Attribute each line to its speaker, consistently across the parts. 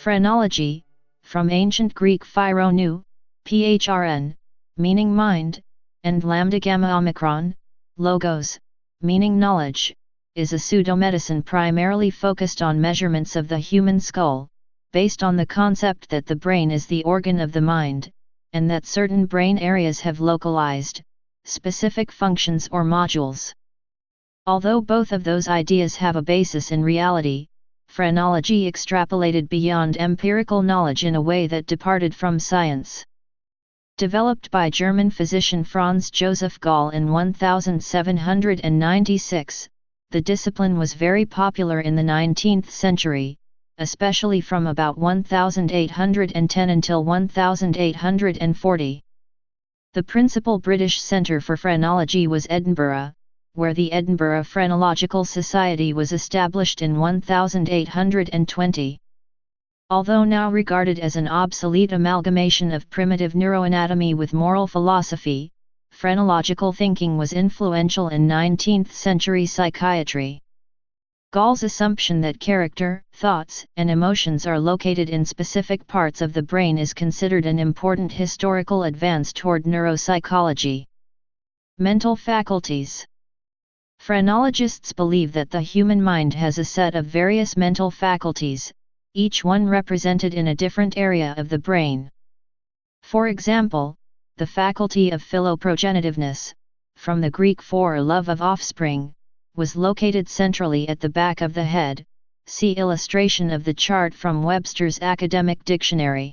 Speaker 1: Phrenology, from ancient Greek phyrou, phrn, meaning mind, and lambda gamma omicron, logos, meaning knowledge, is a pseudomedicine primarily focused on measurements of the human skull, based on the concept that the brain is the organ of the mind, and that certain brain areas have localized, specific functions or modules. Although both of those ideas have a basis in reality, phrenology extrapolated beyond empirical knowledge in a way that departed from science. Developed by German physician Franz Joseph Gall in 1796, the discipline was very popular in the 19th century, especially from about 1810 until 1840. The principal British centre for phrenology was Edinburgh, where the Edinburgh Phrenological Society was established in 1820. Although now regarded as an obsolete amalgamation of primitive neuroanatomy with moral philosophy, phrenological thinking was influential in 19th-century psychiatry. Gall's assumption that character, thoughts, and emotions are located in specific parts of the brain is considered an important historical advance toward neuropsychology. Mental faculties. Phrenologists believe that the human mind has a set of various mental faculties, each one represented in a different area of the brain. For example, the faculty of philoprogenitiveness, from the Greek for love of offspring, was located centrally at the back of the head. See illustration of the chart from Webster's Academic Dictionary.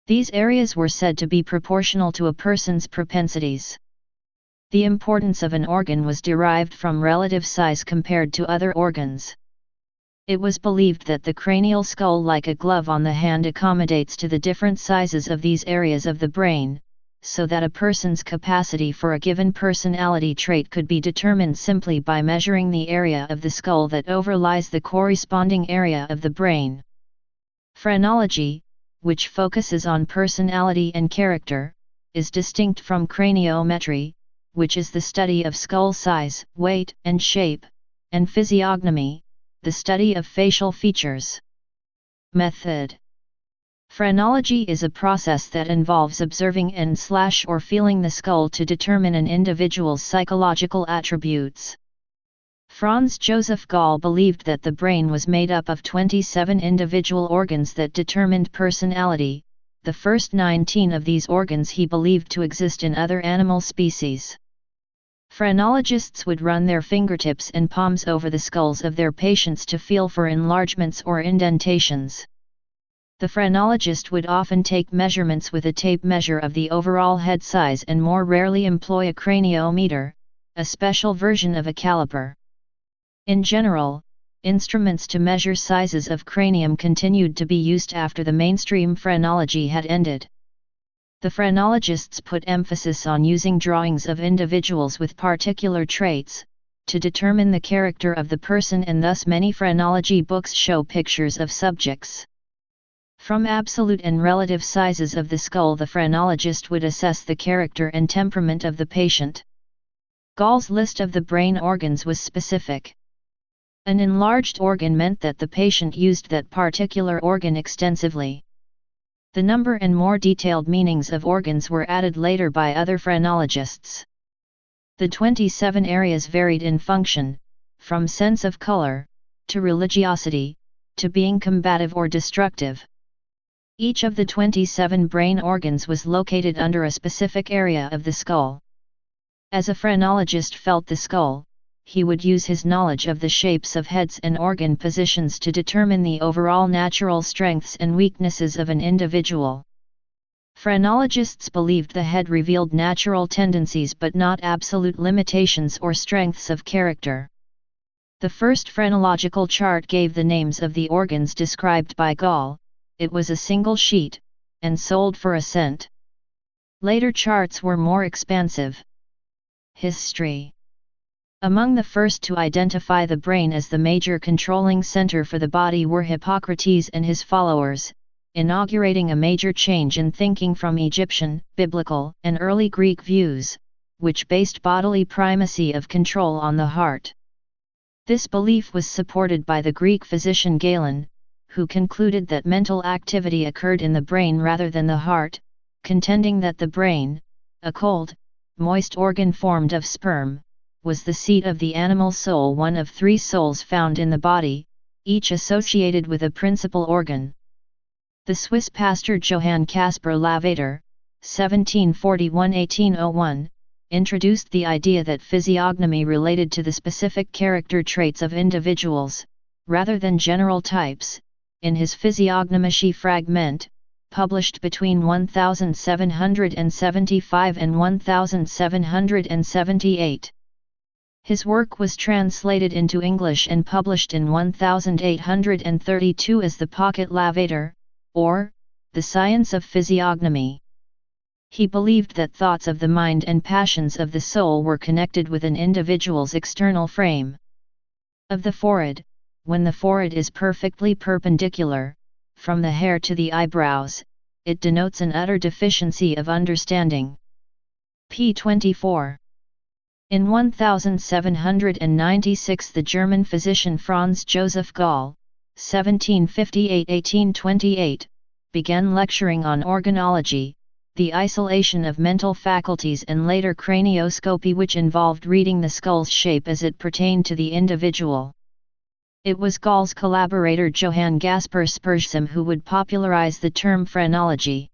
Speaker 1: These areas were said to be proportional to a person's propensities. The importance of an organ was derived from relative size compared to other organs. It was believed that the cranial skull, like a glove on the hand, accommodates to the different sizes of these areas of the brain, so that a person's capacity for a given personality trait could be determined simply by measuring the area of the skull that overlies the corresponding area of the brain. Phrenology, which focuses on personality and character, is distinct from craniometry, which is the study of skull size, weight, and shape, and physiognomy, the study of facial features. Method. Phrenology is a process that involves observing and/or feeling the skull to determine an individual's psychological attributes. Franz Joseph Gall believed that the brain was made up of 27 individual organs that determined personality. The first 19 of these organs he believed to exist in other animal species. Phrenologists would run their fingertips and palms over the skulls of their patients to feel for enlargements or indentations. The phrenologist would often take measurements with a tape measure of the overall head size and more rarely employ a craniometer, a special version of a caliper. In general, instruments to measure sizes of cranium continued to be used after the mainstream phrenology had ended. The phrenologists put emphasis on using drawings of individuals with particular traits, to determine the character of the person, and thus many phrenology books show pictures of subjects. From absolute and relative sizes of the skull, the phrenologist would assess the character and temperament of the patient. Gall's list of the brain organs was specific. An enlarged organ meant that the patient used that particular organ extensively. The number and more detailed meanings of organs were added later by other phrenologists. The 27 areas varied in function, from sense of color, to religiosity, to being combative or destructive. Each of the 27 brain organs was located under a specific area of the skull. As a phrenologist felt the skull, he would use his knowledge of the shapes of heads and organ positions to determine the overall natural strengths and weaknesses of an individual. Phrenologists believed the head revealed natural tendencies but not absolute limitations or strengths of character. The first phrenological chart gave the names of the organs described by Gall. It was a single sheet, and sold for a cent. Later charts were more expansive. History. Among the first to identify the brain as the major controlling center for the body were Hippocrates and his followers, inaugurating a major change in thinking from Egyptian, biblical, and early Greek views, which based bodily primacy of control on the heart. This belief was supported by the Greek physician Galen, who concluded that mental activity occurred in the brain rather than the heart, contending that the brain, a cold, moist organ formed of sperm, was the seat of the animal soul, one of 3 souls found in the body, each associated with a principal organ. The Swiss pastor Johann Caspar Lavater, 1741–1801, introduced the idea that physiognomy related to the specific character traits of individuals, rather than general types, in his Physiognomische Fragment, published between 1775 and 1778. His work was translated into English and published in 1832 as the Pocket Lavater, or The Science of Physiognomy. He believed that thoughts of the mind and passions of the soul were connected with an individual's external frame of the forehead. When the forehead is perfectly perpendicular, from the hair to the eyebrows, it denotes an utter deficiency of understanding. p. 24. In 1796 the German physician Franz Joseph Gall, 1758–1828, began lecturing on organology, the isolation of mental faculties, and later cranioscopy, which involved reading the skull's shape as it pertained to the individual. It was Gall's collaborator Johann Gaspar Spurzheim who would popularize the term phrenology.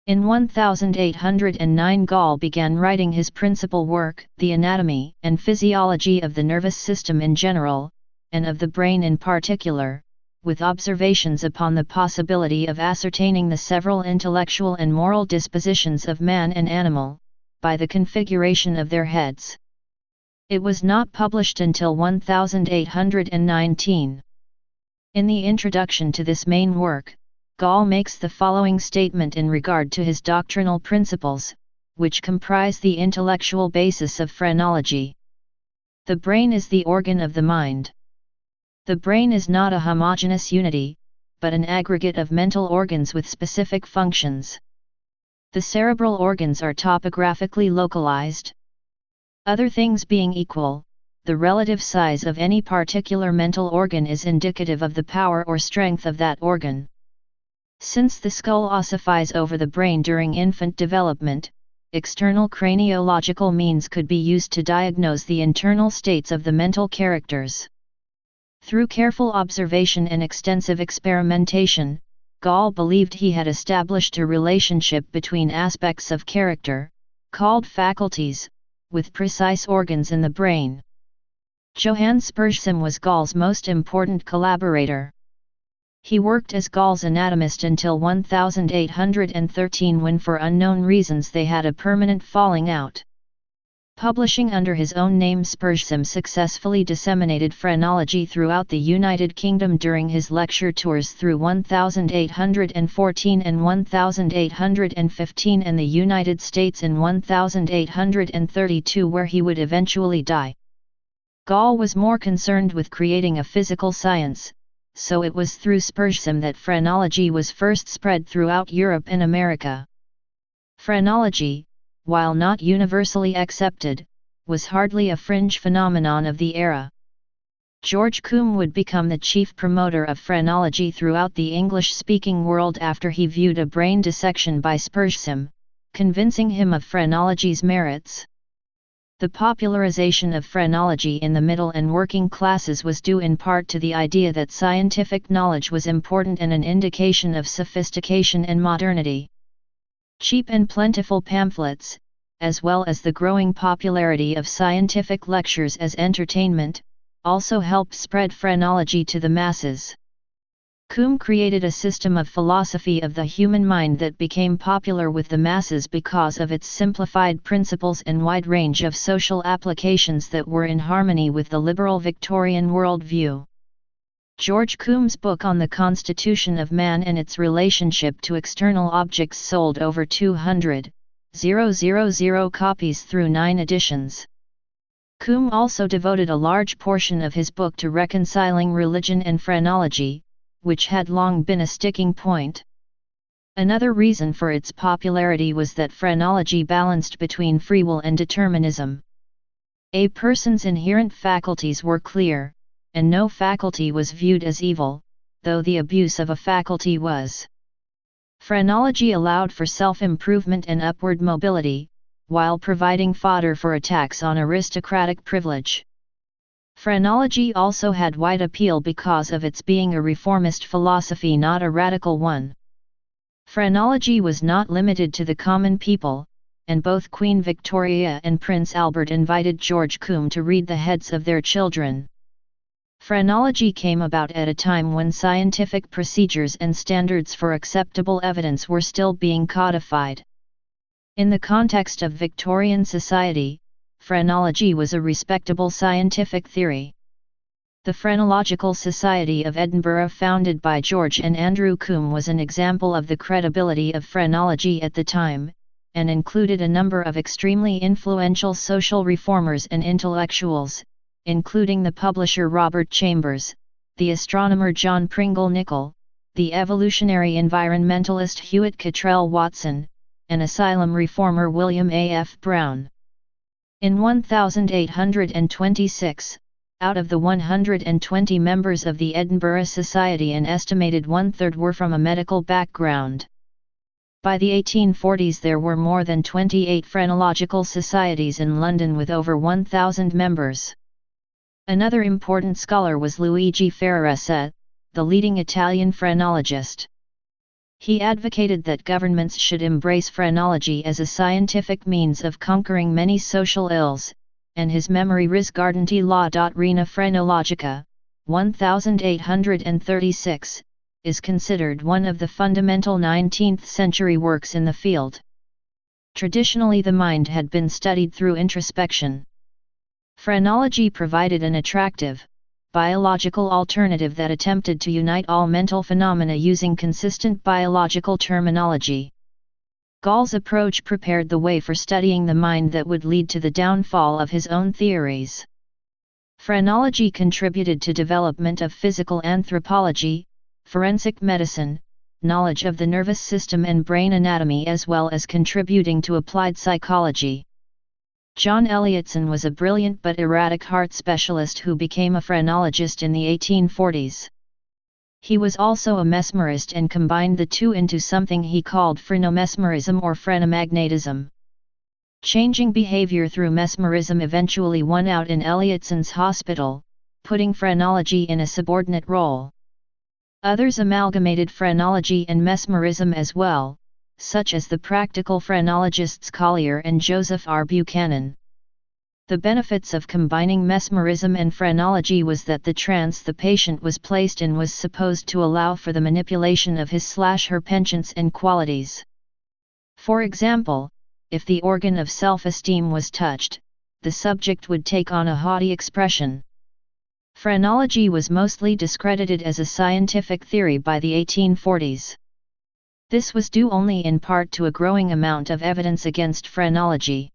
Speaker 1: In 1809 Gall began writing his principal work, The Anatomy and Physiology of the Nervous System in general, and of the brain in particular, with observations upon the possibility of ascertaining the several intellectual and moral dispositions of man and animal, by the configuration of their heads. It was not published until 1819. In the introduction to this main work, Gall makes the following statement in regard to his doctrinal principles, which comprise the intellectual basis of phrenology. The brain is the organ of the mind. The brain is not a homogeneous unity, but an aggregate of mental organs with specific functions. The cerebral organs are topographically localized. Other things being equal, the relative size of any particular mental organ is indicative of the power or strength of that organ. Since the skull ossifies over the brain during infant development, external craniological means could be used to diagnose the internal states of the mental characters. Through careful observation and extensive experimentation, Gall believed he had established a relationship between aspects of character, called faculties, with precise organs in the brain. Johann Spurzheim was Gall's most important collaborator. He worked as Gall's anatomist until 1813, when for unknown reasons they had a permanent falling out. Publishing under his own name, Spurzheim successfully disseminated phrenology throughout the United Kingdom during his lecture tours through 1814 and 1815, and the United States in 1832, where he would eventually die. Gall was more concerned with creating a physical science, so it was through Spurzheim that phrenology was first spread throughout Europe and America. Phrenology, while not universally accepted, was hardly a fringe phenomenon of the era. George Combe would become the chief promoter of phrenology throughout the English-speaking world after he viewed a brain dissection by Spurzheim, convincing him of phrenology's merits. The popularization of phrenology in the middle and working classes was due in part to the idea that scientific knowledge was important and an indication of sophistication and modernity. Cheap and plentiful pamphlets, as well as the growing popularity of scientific lectures as entertainment, also helped spread phrenology to the masses. Combe created a system of philosophy of the human mind that became popular with the masses because of its simplified principles and wide range of social applications that were in harmony with the liberal Victorian worldview. George Combe's book on the Constitution of Man and its relationship to external objects sold over 200,000 copies through 9 editions. Combe also devoted a large portion of his book to reconciling religion and phrenology, which had long been a sticking point. Another reason for its popularity was that phrenology balanced between free will and determinism. A person's inherent faculties were clear, and no faculty was viewed as evil, though the abuse of a faculty was. Phrenology allowed for self-improvement and upward mobility, while providing fodder for attacks on aristocratic privilege. Phrenology also had wide appeal because of its being a reformist philosophy, not a radical one. Phrenology was not limited to the common people, and both Queen Victoria and Prince Albert invited George Combe to read the heads of their children. Phrenology came about at a time when scientific procedures and standards for acceptable evidence were still being codified. In the context of Victorian society, phrenology was a respectable scientific theory. The Phrenological Society of Edinburgh, founded by George and Andrew Combe, was an example of the credibility of phrenology at the time, and included a number of extremely influential social reformers and intellectuals, including the publisher Robert Chambers, the astronomer John Pringle Nichol, the evolutionary environmentalist Hewitt Cottrell Watson, and asylum reformer William A. F. Brown. In 1826, out of the 120 members of the Edinburgh Society, an estimated one-third were from a medical background. By the 1840s there were more than 28 phrenological societies in London with over 1,000 members. Another important scholar was Luigi Ferrarese, the leading Italian phrenologist. He advocated that governments should embrace phrenology as a scientific means of conquering many social ills, and his memory Risgardanti La Dottrina Phrenologica, 1836, is considered one of the fundamental 19th-century works in the field. Traditionally, the mind had been studied through introspection. Phrenology provided an attractive, biological alternative that attempted to unite all mental phenomena using consistent biological terminology. Gall's approach prepared the way for studying the mind that would lead to the downfall of his own theories. Phrenology contributed to development of physical anthropology, forensic medicine, knowledge of the nervous system and brain anatomy, as well as contributing to applied psychology. John Elliotson was a brilliant but erratic heart specialist who became a phrenologist in the 1840s. He was also a mesmerist and combined the two into something he called phrenomesmerism or phrenomagnetism. Changing behavior through mesmerism eventually won out in Elliotson's hospital, putting phrenology in a subordinate role. Others amalgamated phrenology and mesmerism as well, such as the practical phrenologists Collier and Joseph R. Buchanan. The benefits of combining mesmerism and phrenology was that the trance the patient was placed in was supposed to allow for the manipulation of his/her penchants and qualities. For example, if the organ of self-esteem was touched, the subject would take on a haughty expression. Phrenology was mostly discredited as a scientific theory by the 1840s. This was due only in part to a growing amount of evidence against phrenology.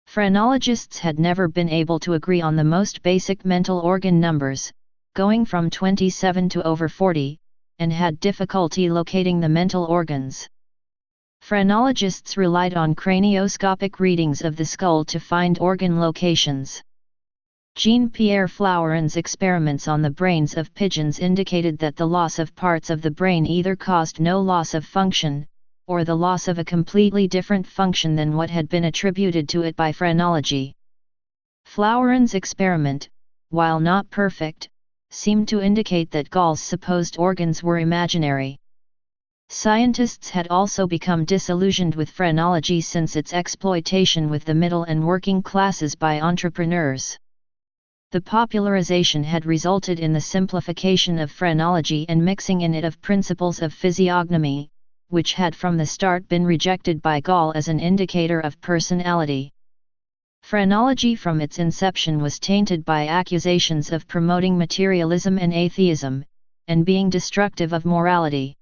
Speaker 1: Phrenologists had never been able to agree on the most basic mental organ numbers, going from 27 to over 40, and had difficulty locating the mental organs. Phrenologists relied on cranioscopic readings of the skull to find organ locations. Jean-Pierre Flourin's experiments on the brains of pigeons indicated that the loss of parts of the brain either caused no loss of function, or the loss of a completely different function than what had been attributed to it by phrenology. Flourin's experiment, while not perfect, seemed to indicate that Gall's supposed organs were imaginary. Scientists had also become disillusioned with phrenology since its exploitation with the middle and working classes by entrepreneurs. The popularization had resulted in the simplification of phrenology and mixing in it of principles of physiognomy, which had from the start been rejected by Gall as an indicator of personality. Phrenology from its inception was tainted by accusations of promoting materialism and atheism, and being destructive of morality.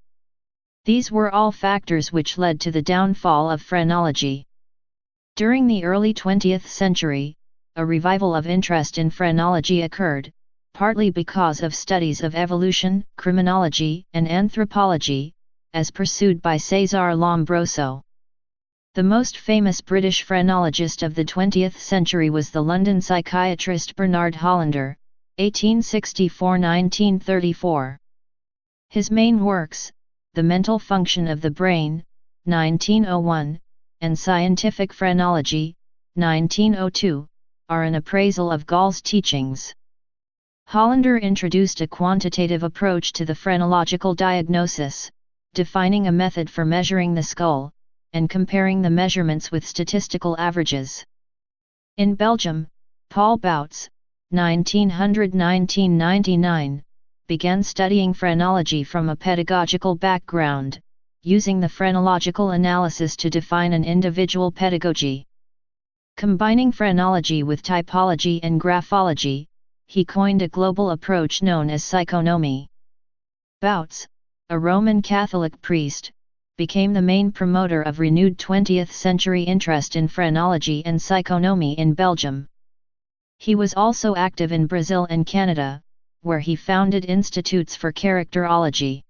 Speaker 1: These were all factors which led to the downfall of phrenology. During the early 20th century, a revival of interest in phrenology occurred, partly because of studies of evolution, criminology, and anthropology, as pursued by César Lombroso. The most famous British phrenologist of the 20th century was the London psychiatrist Bernard Hollander, 1864–1934. His main works, The Mental Function of the Brain, 1901, and Scientific Phrenology, 1902, are an appraisal of Gall's teachings. Hollander introduced a quantitative approach to the phrenological diagnosis, defining a method for measuring the skull, and comparing the measurements with statistical averages. In Belgium, Paul Bouts, 1900–1999, began studying phrenology from a pedagogical background, using the phrenological analysis to define an individual pedagogy. Combining phrenology with typology and graphology, he coined a global approach known as psychonomy. Bouts, a Roman Catholic priest, became the main promoter of renewed 20th-century interest in phrenology and psychonomy in Belgium. He was also active in Brazil and Canada, where he founded institutes for characterology.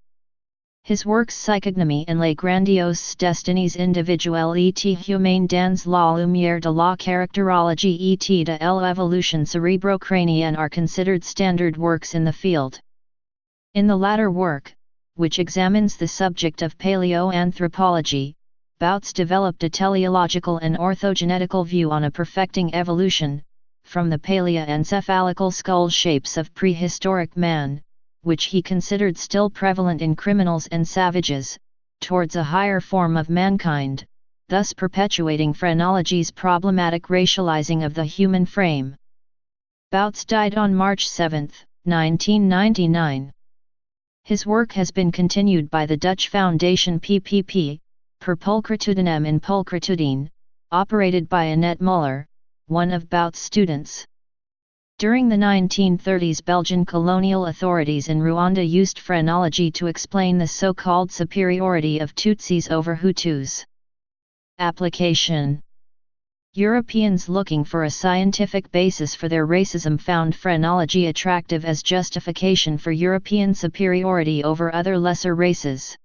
Speaker 1: His works Psychognomy and Les Grandioses Destinies Individuelles et Humaines dans la Lumière de la Caractérologie et de l'évolution cérébro-crânienne are considered standard works in the field. In the latter work, which examines the subject of paleoanthropology, Bouts developed a teleological and orthogenetical view on a perfecting evolution, from the paleoencephalical skull shapes of prehistoric man, which he considered still prevalent in criminals and savages, towards a higher form of mankind, thus perpetuating phrenology's problematic racializing of the human frame. Bouts died on March 7, 1999. His work has been continued by the Dutch foundation PPP, Per Pulchritudinem in Pulchritudine, operated by Annette Muller, one of Bouts' students. During the 1930s, Belgian colonial authorities in Rwanda used phrenology to explain the so-called superiority of Tutsis over Hutus. Application: Europeans looking for a scientific basis for their racism found phrenology attractive as justification for European superiority over other lesser races.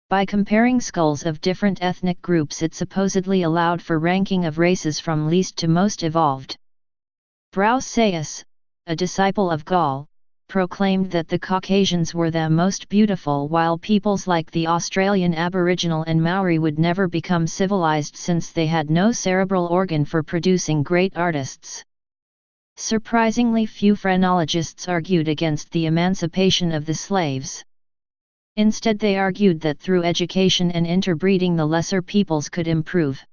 Speaker 1: By comparing skulls of different ethnic groups, it supposedly allowed for ranking of races from least to most evolved. Brauseus, a disciple of Gall, proclaimed that the Caucasians were the most beautiful, while peoples like the Australian Aboriginal and Maori would never become civilized since they had no cerebral organ for producing great artists. Surprisingly few phrenologists argued against the emancipation of the slaves. Instead, they argued that through education and interbreeding the lesser peoples could improve.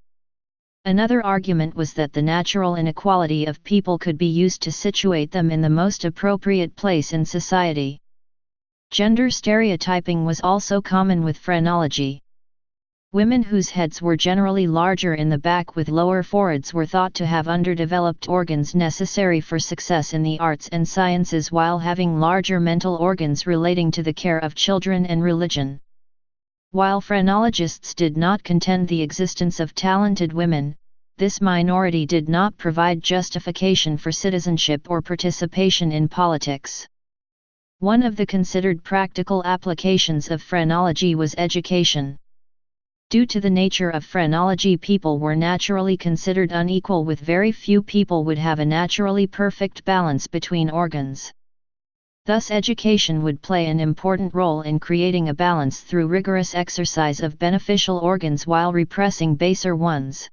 Speaker 1: Another argument was that the natural inequality of people could be used to situate them in the most appropriate place in society. Gender stereotyping was also common with phrenology. Women whose heads were generally larger in the back with lower foreheads were thought to have underdeveloped organs necessary for success in the arts and sciences, while having larger mental organs relating to the care of children and religion. While phrenologists did not contend the existence of talented women, this minority did not provide justification for citizenship or participation in politics. One of the considered practical applications of phrenology was education. Due to the nature of phrenology, people were naturally considered unequal, with very few people would have a naturally perfect balance between organs. Thus, education would play an important role in creating a balance through rigorous exercise of beneficial organs while repressing baser ones.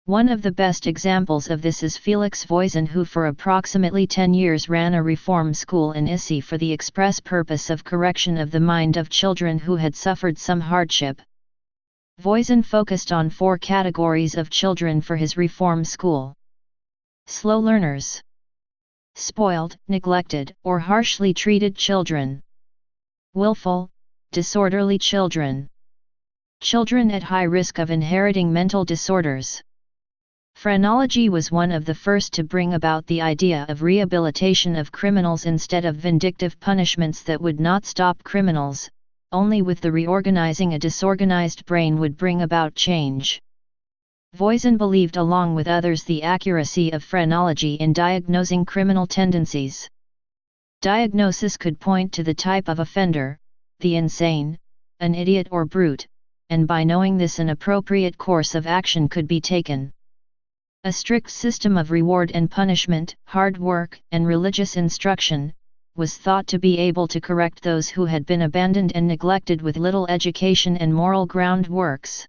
Speaker 1: One of the best examples of this is Felix Voisin, who for approximately 10 years ran a reform school in Issy for the express purpose of correction of the mind of children who had suffered some hardship. Voisin focused on 4 categories of children for his reform school: slow learners, spoiled, neglected, or harshly treated children, willful, disorderly children, children at high risk of inheriting mental disorders. Phrenology was one of the first to bring about the idea of rehabilitation of criminals instead of vindictive punishments that would not stop criminals. Only with the reorganizing a disorganized brain would bring about change. Voisin believed, along with others, the accuracy of phrenology in diagnosing criminal tendencies. Diagnosis could point to the type of offender, the insane, an idiot or brute, and by knowing this an appropriate course of action could be taken. A strict system of reward and punishment, hard work, and religious instruction, was thought to be able to correct those who had been abandoned and neglected with little education and moral groundworks.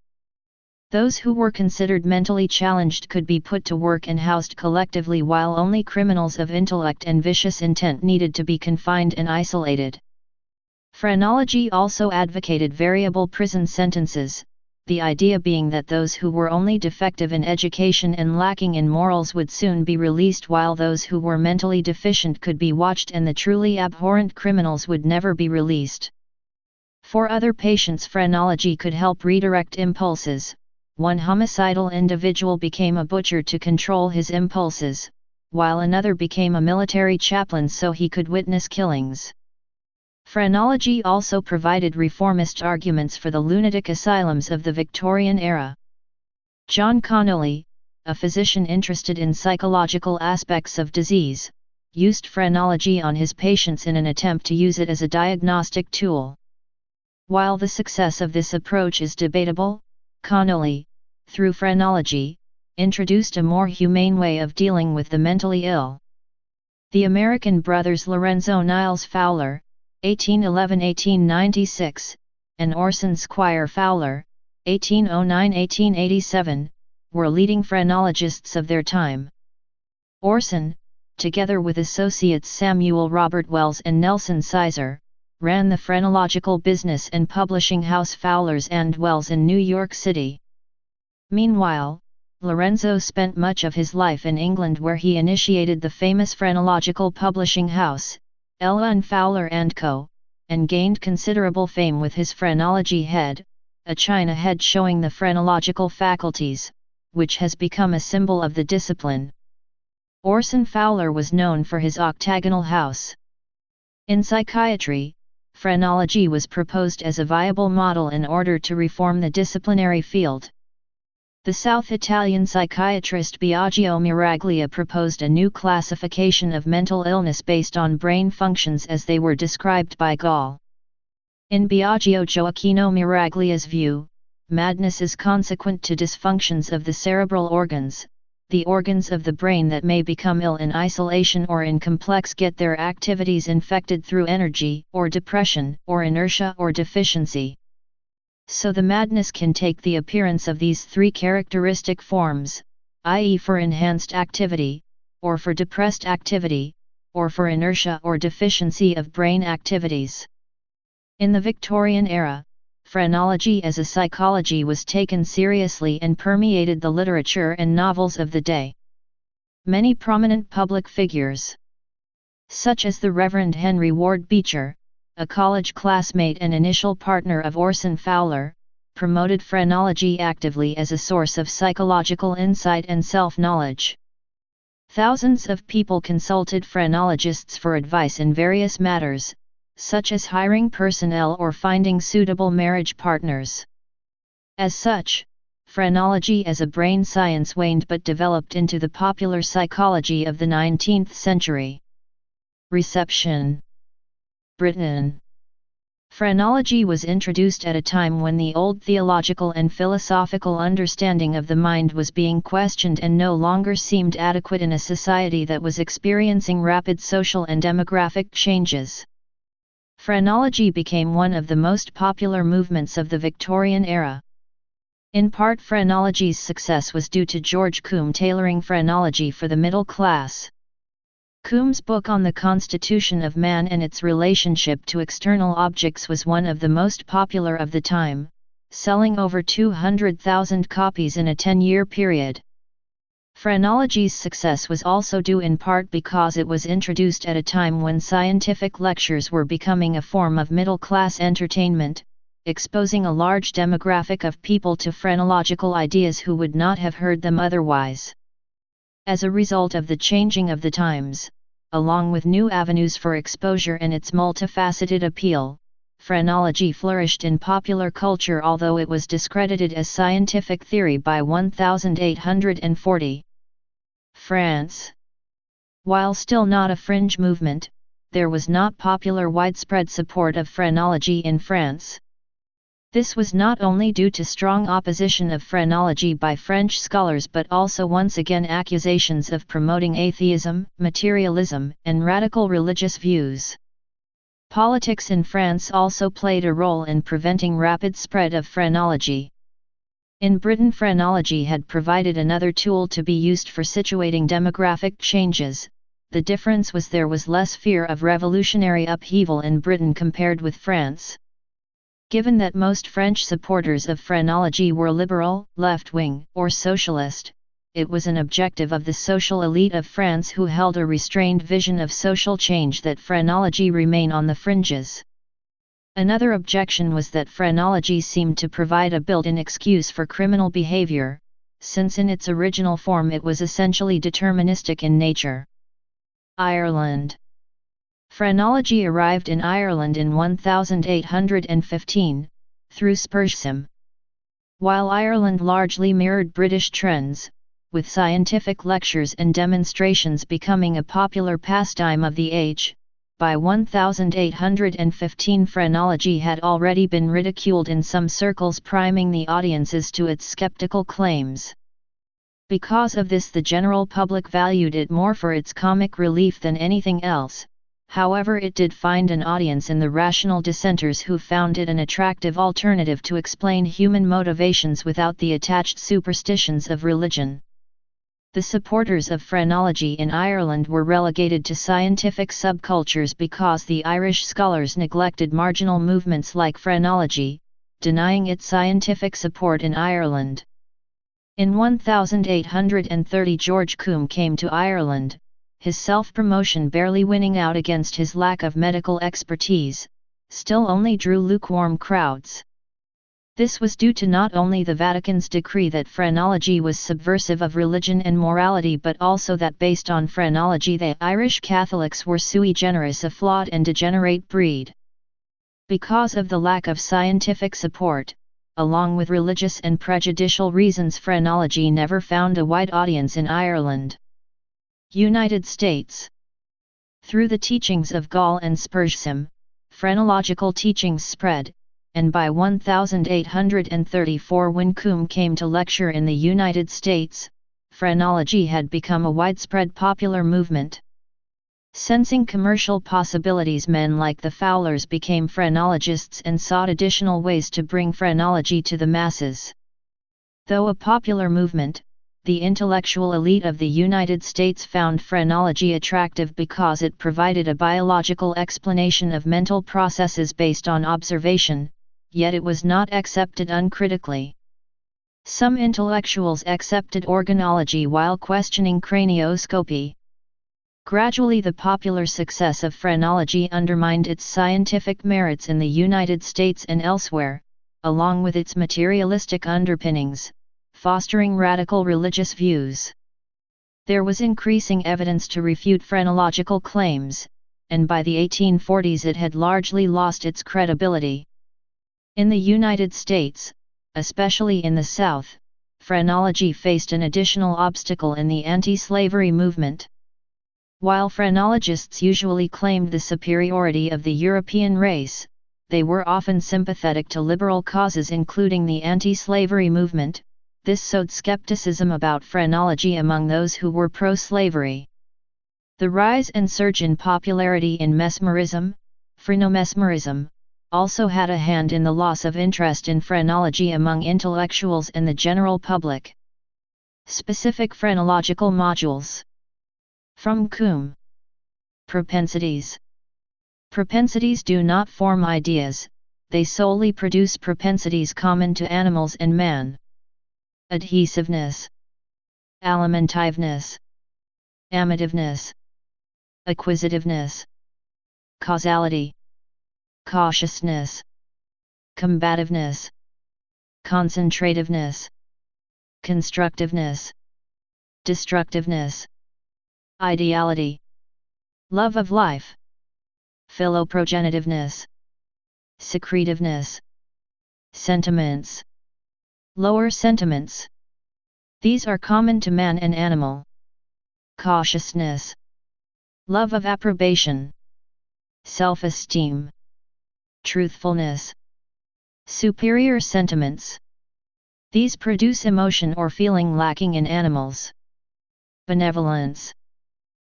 Speaker 1: Those who were considered mentally challenged could be put to work and housed collectively, while only criminals of intellect and vicious intent needed to be confined and isolated. Phrenology also advocated variable prison sentences, the idea being that those who were only defective in education and lacking in morals would soon be released, while those who were mentally deficient could be watched and the truly abhorrent criminals would never be released. For other patients, phrenology could help redirect impulses. One homicidal individual became a butcher to control his impulses, while another became a military chaplain so he could witness killings. Phrenology also provided reformist arguments for the lunatic asylums of the Victorian era. John Connolly, a physician interested in psychological aspects of disease, used phrenology on his patients in an attempt to use it as a diagnostic tool. While the success of this approach is debatable, Connolly, through phrenology, introduced a more humane way of dealing with the mentally ill. The American brothers Lorenzo Niles Fowler, 1811–1896, and Orson Squire Fowler, 1809–1887, were leading phrenologists of their time. Orson, together with associates Samuel Robert Wells and Nelson Sizer, ran the phrenological business and publishing house Fowlers and Wells in New York City. Meanwhile, Lorenzo spent much of his life in England, where he initiated the famous phrenological publishing house, Ella and Fowler & Co., and gained considerable fame with his phrenology head, a china head showing the phrenological faculties, which has become a symbol of the discipline. Orson Fowler was known for his octagonal house. In psychiatry, phrenology was proposed as a viable model in order to reform the disciplinary field. The South Italian psychiatrist Biagio Glia proposed a new classification of mental illness based on brain functions as they were described by Gall. In Biagio Gioacchino Miraglia's view, madness is consequent to dysfunctions of the cerebral organs, the organs of the brain that may become ill in isolation or in complex get their activities infected through energy or depression or inertia or deficiency. So the madness can take the appearance of these three characteristic forms, i.e. for enhanced activity, or for depressed activity, or for inertia or deficiency of brain activities. In the Victorian era, phrenology as a psychology was taken seriously and permeated the literature and novels of the day. Many prominent public figures, such as the Reverend Henry Ward Beecher, a college classmate and initial partner of Orson Fowler, promoted phrenology actively as a source of psychological insight and self-knowledge. Thousands of people consulted phrenologists for advice in various matters, such as hiring personnel or finding suitable marriage partners. As such, phrenology as a brain science waned but developed into the popular psychology of the 19th century. Reception. Britain. Phrenology was introduced at a time when the old theological and philosophical understanding of the mind was being questioned and no longer seemed adequate in a society that was experiencing rapid social and demographic changes. Phrenology became one of the most popular movements of the Victorian era. In part, phrenology's success was due to George Combe tailoring phrenology for the middle class. Combe's book on the constitution of man and its relationship to external objects was one of the most popular of the time, selling over 200,000 copies in a 10-year period. Phrenology's success was also due in part because it was introduced at a time when scientific lectures were becoming a form of middle-class entertainment, exposing a large demographic of people to phrenological ideas who would not have heard them otherwise. As a result of the changing of the times, along with new avenues for exposure and its multifaceted appeal, phrenology flourished in popular culture, although it was discredited as scientific theory by 1840. France. While still not a fringe movement, there was not popular widespread support of phrenology in France. This was not only due to strong opposition of phrenology by French scholars but also once again accusations of promoting atheism, materialism, and radical religious views. Politics in France also played a role in preventing rapid spread of phrenology. In Britain, phrenology had provided another tool to be used for situating demographic changes. The difference was there was less fear of revolutionary upheaval in Britain compared with France. Given that most French supporters of phrenology were liberal, left-wing, or socialist, it was an objective of the social elite of France who held a restrained vision of social change that phrenology remain on the fringes. Another objection was that phrenology seemed to provide a built-in excuse for criminal behavior, since in its original form it was essentially deterministic in nature. Ireland. Phrenology arrived in Ireland in 1815, through Spurzheim. While Ireland largely mirrored British trends, with scientific lectures and demonstrations becoming a popular pastime of the age, by 1815 phrenology had already been ridiculed in some circles, priming the audiences to its skeptical claims. Because of this, the general public valued it more for its comic relief than anything else. However, it did find an audience in the rational dissenters who found it an attractive alternative to explain human motivations without the attached superstitions of religion. The supporters of phrenology in Ireland were relegated to scientific subcultures because the Irish scholars neglected marginal movements like phrenology, denying it scientific support in Ireland. In 1830 George Combe came to Ireland, his self-promotion barely winning out against his lack of medical expertise, still only drew lukewarm crowds. This was due to not only the Vatican's decree that phrenology was subversive of religion and morality but also that based on phrenology the Irish Catholics were sui generis, a flawed and degenerate breed. Because of the lack of scientific support, along with religious and prejudicial reasons, phrenology never found a wide audience in Ireland. United States. Through the teachings of Gall and Spurzheim, phrenological teachings spread, and by 1834 when Combe came to lecture in the United States, phrenology had become a widespread popular movement. Sensing commercial possibilities, men like the Fowlers became phrenologists and sought additional ways to bring phrenology to the masses. Though a popular movement, the intellectual elite of the United States found phrenology attractive because it provided a biological explanation of mental processes based on observation, yet it was not accepted uncritically. Some intellectuals accepted organology while questioning cranioscopy. Gradually, the popular success of phrenology undermined its scientific merits in the United States and elsewhere, along with its materialistic underpinnings, fostering radical religious views. There was increasing evidence to refute phrenological claims, and by the 1840s it had largely lost its credibility. In the United States, especially in the South, phrenology faced an additional obstacle in the anti-slavery movement. While phrenologists usually claimed the superiority of the European race, they were often sympathetic to liberal causes including the anti-slavery movement. This sowed skepticism about phrenology among those who were pro-slavery. The rise and surge in popularity in mesmerism, phrenomesmerism, also had a hand in the loss of interest in phrenology among intellectuals and the general public. Specific phrenological modules. From Combe. Propensities. Propensities do not form ideas, they solely produce propensities common to animals and man. Adhesiveness, alimentiveness, amativeness, acquisitiveness, causality, cautiousness, combativeness, concentrativeness, constructiveness, destructiveness, ideality, love of life, philoprogenitiveness, secretiveness, sentiments, lower sentiments. These are common to man and animal. Cautiousness, love of approbation, self-esteem, truthfulness, Superior sentiments. These produce emotion or feeling lacking in animals. Benevolence.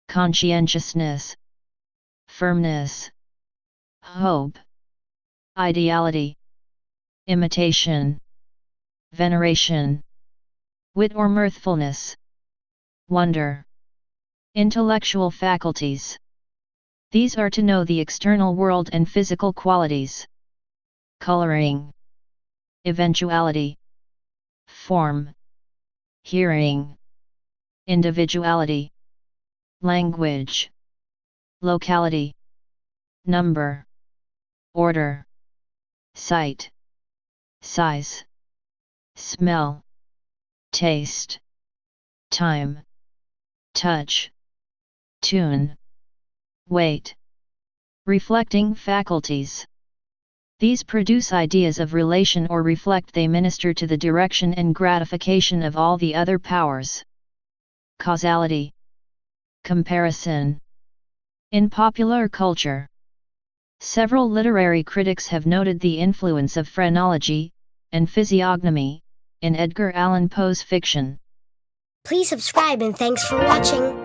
Speaker 1: Conscientiousness. Firmness. Hope. Ideality. Imitation. Veneration. Wit or mirthfulness. Wonder. Intellectual faculties. These are to know the external world and physical qualities. Coloring. Eventuality. Form. Hearing. Individuality. Language. Locality. Number. Order. Sight. Size. Smell. Taste. Time. Touch. Tune. Weight. Reflecting faculties. These produce ideas of relation or reflect they minister to the direction and gratification of all the other powers. Causality. Comparison. In popular culture, several literary critics have noted the influence of phrenology and physiognomy in Edgar Allan Poe's fiction.
Speaker 2: Please subscribe and thanks for watching.